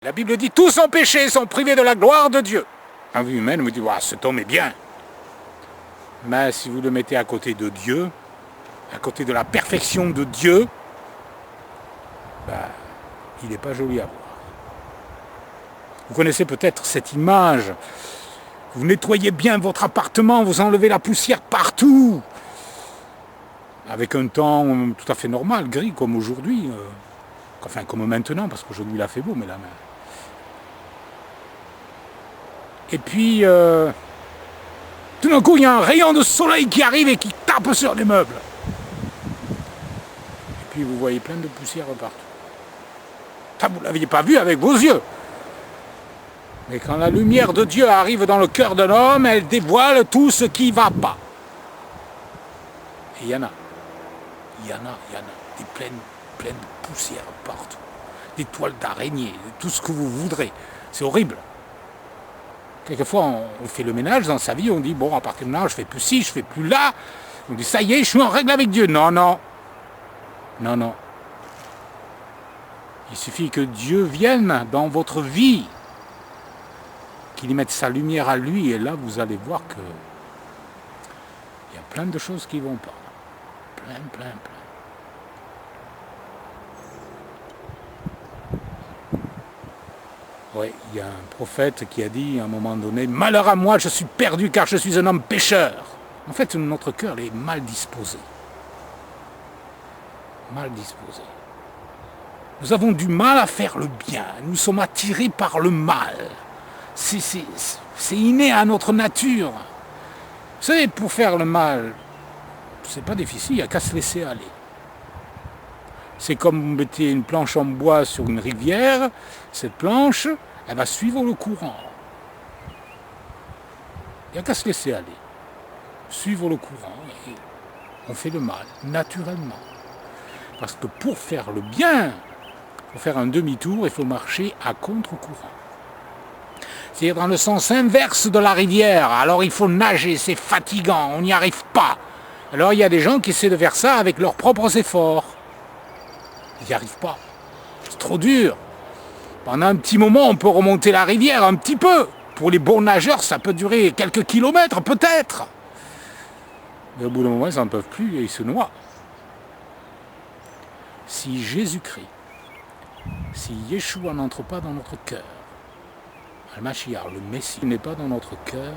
La Bible dit, tous ont péché et sont privés de la gloire de Dieu. En vue humaine, on me dit, wow, cet homme est bien. Mais si vous le mettez à côté de Dieu, à côté de la perfection de Dieu, il n'est pas joli à voir. Vous connaissez peut-être cette image. Vous nettoyez bien votre appartement, vous enlevez la poussière partout. Avec un temps tout à fait normal, gris, comme aujourd'hui. Enfin, comme maintenant, parce qu'aujourd'hui il a fait beau, mais là... Et puis, tout d'un coup, il y a un rayon de soleil qui arrive et qui tape sur les meubles. Et puis, vous voyez plein de poussière partout. Ça, vous ne l'aviez pas vu avec vos yeux. Mais quand la lumière de Dieu arrive dans le cœur d'un homme, elle dévoile tout ce qui ne va pas. Et il y en a. Des pleines de poussière partout. Des toiles d'araignée, tout ce que vous voudrez. C'est horrible. Quelquefois, on fait le ménage dans sa vie, on dit, bon, à partir de maintenant, je ne fais plus ci, je ne fais plus là. On dit, ça y est, je suis en règle avec Dieu. Non. Il suffit que Dieu vienne dans votre vie, qu'il y mette sa lumière à lui, et là, vous allez voir que il y a plein de choses qui ne vont pas. Plein. Oui, il y a un prophète qui a dit à un moment donné, « Malheur à moi, je suis perdu car je suis un homme pécheur. » En fait, notre cœur est mal disposé. Nous avons du mal à faire le bien. Nous sommes attirés par le mal. C'est inné à notre nature. Vous savez, pour faire le mal, c'est pas difficile, il n'y a qu'à se laisser aller. C'est comme vous mettez une planche en bois sur une rivière, cette planche, elle va suivre le courant. Il n'y a qu'à se laisser aller. Suivre le courant, et on fait le mal, naturellement. Parce que pour faire le bien, pour faire un demi-tour, il faut marcher à contre-courant. C'est-à-dire dans le sens inverse de la rivière. Alors il faut nager, c'est fatigant, on n'y arrive pas. Alors il y a des gens qui essaient de faire ça avec leurs propres efforts. Ils n'y arrivent pas. C'est trop dur. Pendant un petit moment, on peut remonter la rivière un petit peu. Pour les bons nageurs, ça peut durer quelques kilomètres, peut-être. Mais au bout d'un moment, ils n'en peuvent plus et ils se noient. Si Jésus-Christ, si Yeshua n'entre pas dans notre cœur, Al-Mashiach, le Messie, n'est pas dans notre cœur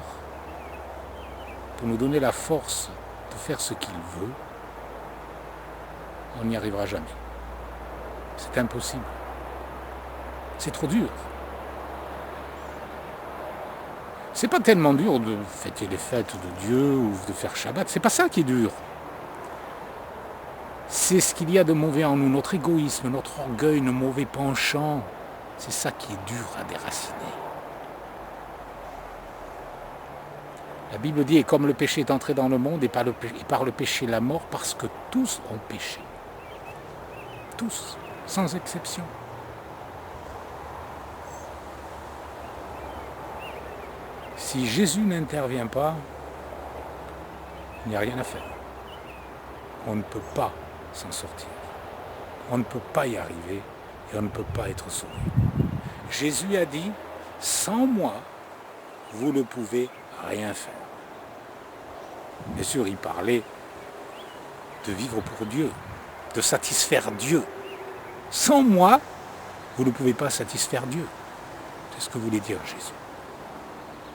pour nous donner la force de faire ce qu'il veut, on n'y arrivera jamais. C'est impossible. C'est trop dur. C'est pas tellement dur de fêter les fêtes de Dieu ou de faire Shabbat. C'est pas ça qui est dur. C'est ce qu'il y a de mauvais en nous, notre égoïsme, notre orgueil, nos mauvais penchants. C'est ça qui est dur à déraciner. La Bible dit, et comme le péché est entré dans le monde, et par le péché la mort, parce que tous ont péché. Tous, sans exception. Si Jésus n'intervient pas, il n'y a rien à faire. On ne peut pas s'en sortir. On ne peut pas y arriver et on ne peut pas être sauvé. Jésus a dit, sans moi, vous ne pouvez rien faire. Bien sûr, il parlait de vivre pour Dieu, de satisfaire Dieu. Sans moi, vous ne pouvez pas satisfaire Dieu. C'est ce que voulait dire Jésus.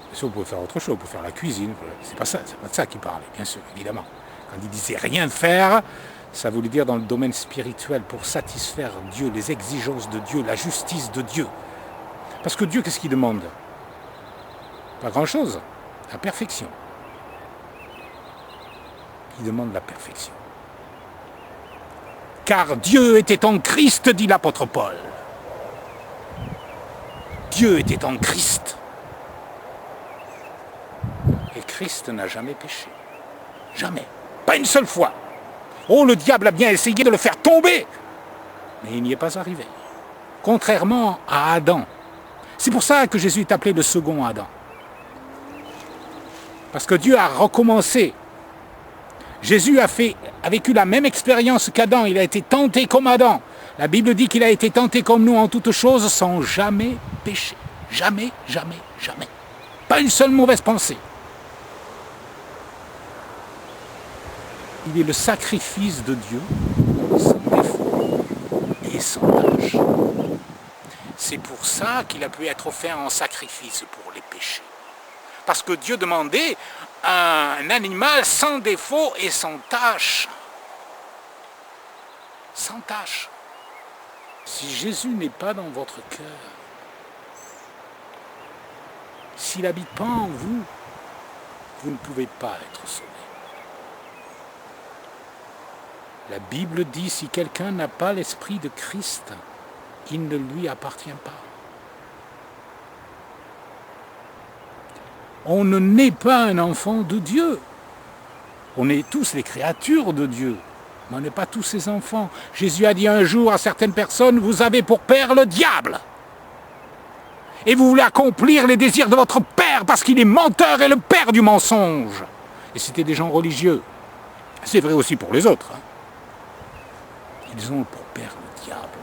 Bien sûr, vous pouvez faire autre chose, vous pouvez faire la cuisine. C'est pas de ça qu'il parlait, bien sûr, évidemment. Quand il disait rien faire, ça voulait dire dans le domaine spirituel, pour satisfaire Dieu, les exigences de Dieu, la justice de Dieu. Parce que Dieu, qu'est-ce qu'il demande? Pas grand-chose, la perfection. Il demande la perfection. Car Dieu était en Christ, dit l'apôtre Paul. Dieu était en Christ. Et Christ n'a jamais péché. Jamais. Pas une seule fois. Oh, le diable a bien essayé de le faire tomber. Mais il n'y est pas arrivé. Contrairement à Adam. C'est pour ça que Jésus est appelé le second Adam. Parce que Dieu a recommencé. Jésus a vécu la même expérience qu'Adam. Il a été tenté comme Adam. La Bible dit qu'il a été tenté comme nous en toutes choses sans jamais pécher. Jamais, jamais, jamais. Pas une seule mauvaise pensée. Il est le sacrifice de Dieu sans défaut et sans tâche. C'est pour ça qu'il a pu être offert en sacrifice pour les péchés. Parce que Dieu demandait un animal sans défaut et sans tâche. Sans tâche. Si Jésus n'est pas dans votre cœur, s'il n'habite pas en vous, vous ne pouvez pas être sauvé. La Bible dit, si quelqu'un n'a pas l'esprit de Christ, il ne lui appartient pas. On ne naît pas un enfant de Dieu. On est tous les créatures de Dieu, mais on n'est pas tous ses enfants. Jésus a dit un jour à certaines personnes, vous avez pour père le diable. Et vous voulez accomplir les désirs de votre père parce qu'il est menteur et le père du mensonge. Et c'était des gens religieux. C'est vrai aussi pour les autres. Ils ont pour père le diable.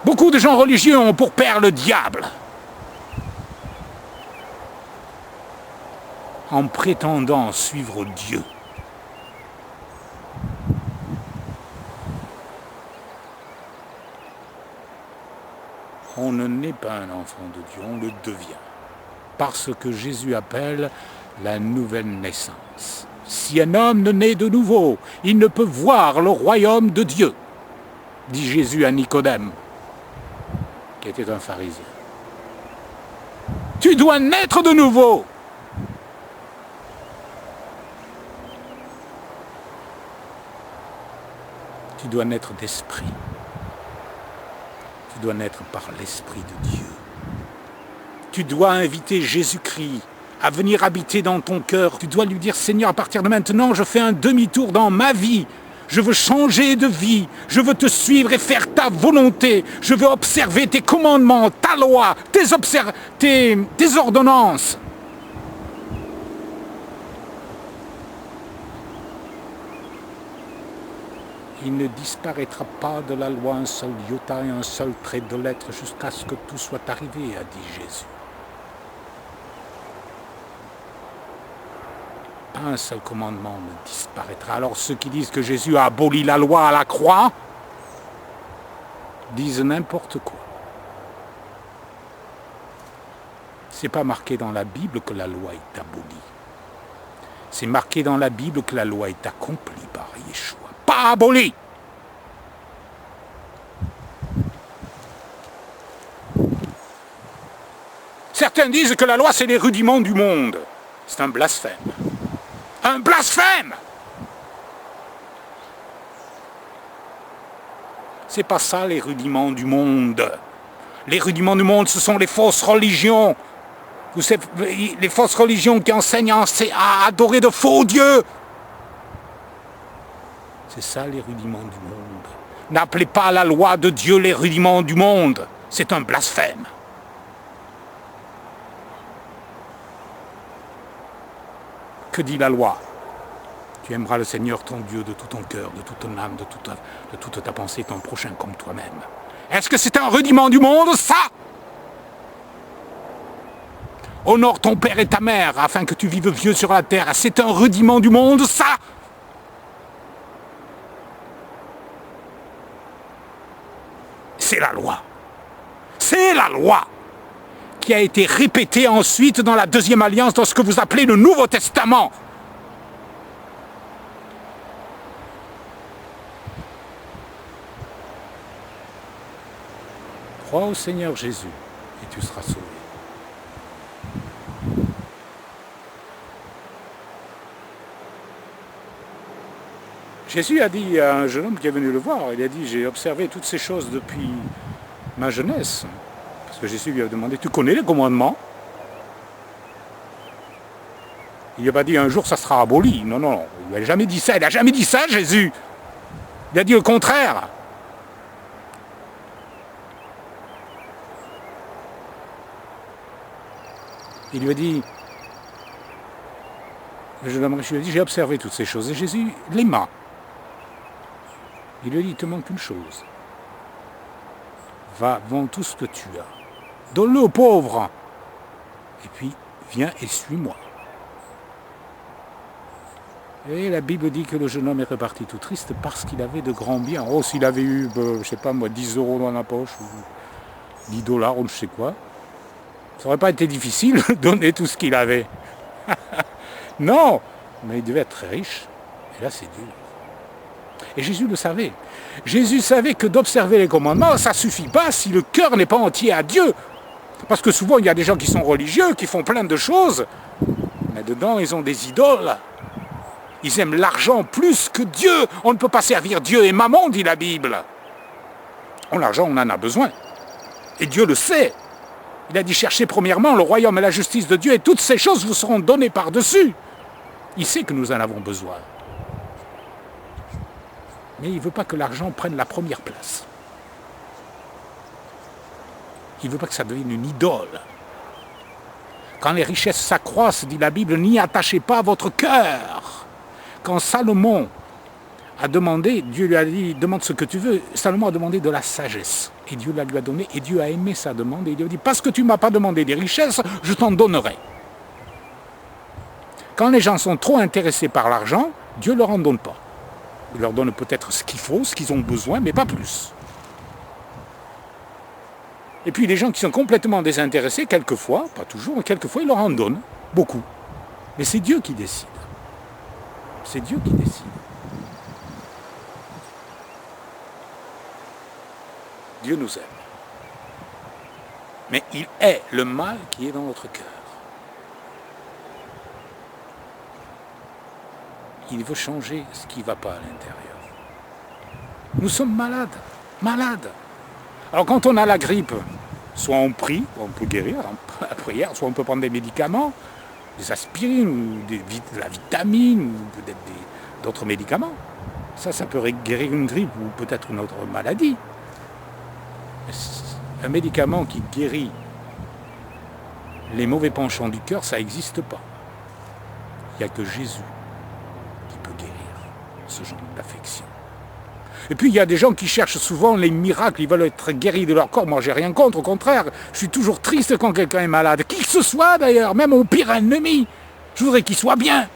Beaucoup de gens religieux ont pour père le diable. En prétendant suivre Dieu. On ne naît pas un enfant de Dieu, on le devient. Par ce que Jésus appelle la nouvelle naissance. Si un homme ne naît de nouveau, il ne peut voir le royaume de Dieu, dit Jésus à Nicodème, qui était un pharisien. Tu dois naître de nouveau. Tu dois naître d'esprit. Tu dois naître par l'Esprit de Dieu. Tu dois inviter Jésus-Christ à venir habiter dans ton cœur. Tu dois lui dire, Seigneur, à partir de maintenant, je fais un demi-tour dans ma vie. Je veux changer de vie. Je veux te suivre et faire ta volonté. Je veux observer tes commandements, ta loi, tes ordonnances. Il ne disparaîtra pas de la loi un seul iota et un seul trait de lettre jusqu'à ce que tout soit arrivé, a dit Jésus. Pas un seul commandement ne disparaîtra. Alors ceux qui disent que Jésus a aboli la loi à la croix disent n'importe quoi. C'est pas marqué dans la Bible que la loi est abolie. C'est marqué dans la Bible que la loi est accomplie par Yeshua. Pas aboli. Certains disent que la loi c'est les rudiments du monde. C'est un blasphème. Un blasphème! C'est pas ça les rudiments du monde. Les rudiments du monde, ce sont les fausses religions. Vous savez, les fausses religions qui enseignent à adorer de faux dieux. C'est ça les rudiments du monde. N'appelez pas la loi de Dieu les rudiments du monde. C'est un blasphème. Que dit la loi? Tu aimeras le Seigneur ton Dieu de tout ton cœur, de toute ton âme, de toute ta pensée, ton prochain comme toi-même. Est-ce que c'est un rudiment du monde, ça? Honore ton père et ta mère afin que tu vives vieux sur la terre. C'est un rudiment du monde, ça? C'est la loi. C'est la loi qui a été répétée ensuite dans la deuxième alliance, dans ce que vous appelez le Nouveau Testament. Crois au Seigneur Jésus et tu seras sauvé. Jésus a dit à un jeune homme qui est venu le voir, il a dit, j'ai observé toutes ces choses depuis ma jeunesse. Parce que Jésus lui a demandé, tu connais les commandements? Il n'a pas dit, un jour ça sera aboli. Non, non, il n'a jamais dit ça. Il n'a jamais dit ça, Jésus. Il a dit le contraire. Il lui a dit, je lui ai dit, j'ai observé toutes ces choses. Et Jésus l'aima. Il lui dit, il te manque une chose. Va, vends tout ce que tu as. Donne-le aux pauvres. Et puis, viens et suis-moi. Et la Bible dit que le jeune homme est reparti tout triste parce qu'il avait de grands biens. Oh, s'il avait eu, je sais pas moi, 10 euros dans la poche, ou 10 dollars, ou je sais quoi, ça n'aurait pas été difficile de donner tout ce qu'il avait. Non, mais il devait être très riche. Et là, c'est dur. Et Jésus le savait. Jésus savait que d'observer les commandements, ça ne suffit pas si le cœur n'est pas entier à Dieu. Parce que souvent, il y a des gens qui sont religieux, qui font plein de choses, mais dedans, ils ont des idoles. Ils aiment l'argent plus que Dieu. On ne peut pas servir Dieu et Mammon, dit la Bible. L'argent, on en a besoin. Et Dieu le sait. Il a dit, cherchez premièrement le royaume et la justice de Dieu, et toutes ces choses vous seront données par-dessus. Il sait que nous en avons besoin. Mais il ne veut pas que l'argent prenne la première place. Il ne veut pas que ça devienne une idole. Quand les richesses s'accroissent, dit la Bible, n'y attachez pas votre cœur. Quand Salomon a demandé, Dieu lui a dit, demande ce que tu veux, Salomon a demandé de la sagesse. Et Dieu la lui a donnée, et Dieu a aimé sa demande, et il lui a dit, parce que tu ne m'as pas demandé des richesses, je t'en donnerai. Quand les gens sont trop intéressés par l'argent, Dieu ne leur en donne pas. Il leur donne peut-être ce qu'il faut, ce qu'ils ont besoin, mais pas plus. Et puis les gens qui sont complètement désintéressés, quelquefois, pas toujours, mais quelquefois, il leur en donne beaucoup. Mais c'est Dieu qui décide. C'est Dieu qui décide. Dieu nous aime. Mais il est le mal qui est dans notre cœur. Il veut changer ce qui ne va pas à l'intérieur. Nous sommes malades. Malades. Alors quand on a la grippe, soit on prie, on peut guérir la prière, soit on peut prendre des médicaments, des aspirines, ou de la vitamine, ou peut-être d'autres médicaments. Ça peut guérir une grippe ou peut-être une autre maladie. Un médicament qui guérit les mauvais penchants du cœur, ça n'existe pas. Il n'y a que Jésus qui peut guérir ce genre d'affection. Et puis il y a des gens qui cherchent souvent les miracles, ils veulent être guéris de leur corps. Moi j'ai rien contre, au contraire, je suis toujours triste quand quelqu'un est malade. Qui que ce soit d'ailleurs, même au pire ennemi, je voudrais qu'il soit bien.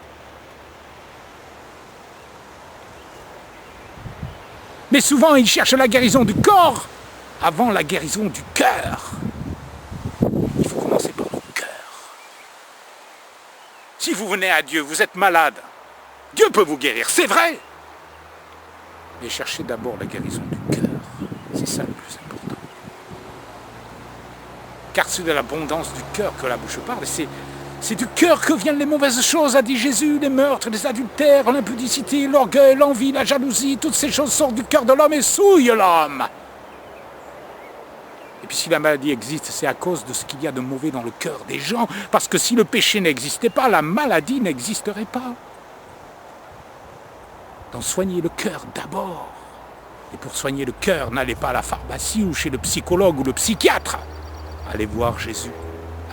Mais souvent ils cherchent la guérison du corps avant la guérison du cœur. Il faut commencer par le cœur. Si vous venez à Dieu, vous êtes malade, Dieu peut vous guérir, c'est vrai. Mais cherchez d'abord la guérison du cœur. C'est ça le plus important. Car c'est de l'abondance du cœur que la bouche parle. C'est du cœur que viennent les mauvaises choses, a dit Jésus, les meurtres, les adultères, l'impudicité, l'orgueil, l'envie, la jalousie. Toutes ces choses sortent du cœur de l'homme et souillent l'homme. Et puis si la maladie existe, c'est à cause de ce qu'il y a de mauvais dans le cœur des gens. Parce que si le péché n'existait pas, la maladie n'existerait pas. Donc soignez le cœur d'abord. Et pour soigner le cœur, n'allez pas à la pharmacie ou chez le psychologue ou le psychiatre. Allez voir Jésus.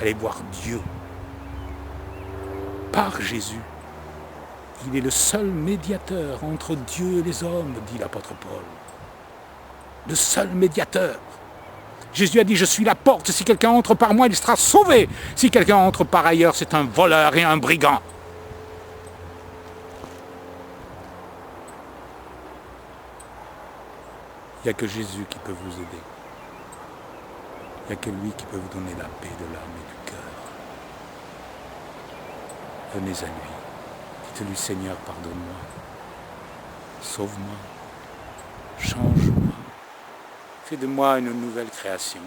Allez voir Dieu. Par Jésus, il est le seul médiateur entre Dieu et les hommes, dit l'apôtre Paul. Le seul médiateur. Jésus a dit, je suis la porte. Si quelqu'un entre par moi, il sera sauvé. Si quelqu'un entre par ailleurs, c'est un voleur et un brigand. Il n'y a que Jésus qui peut vous aider. Il n'y a que lui qui peut vous donner la paix de l'âme et du cœur. Venez à lui. Dites-lui, Seigneur, pardonne-moi. Sauve-moi. Change-moi. Fais de moi une nouvelle création.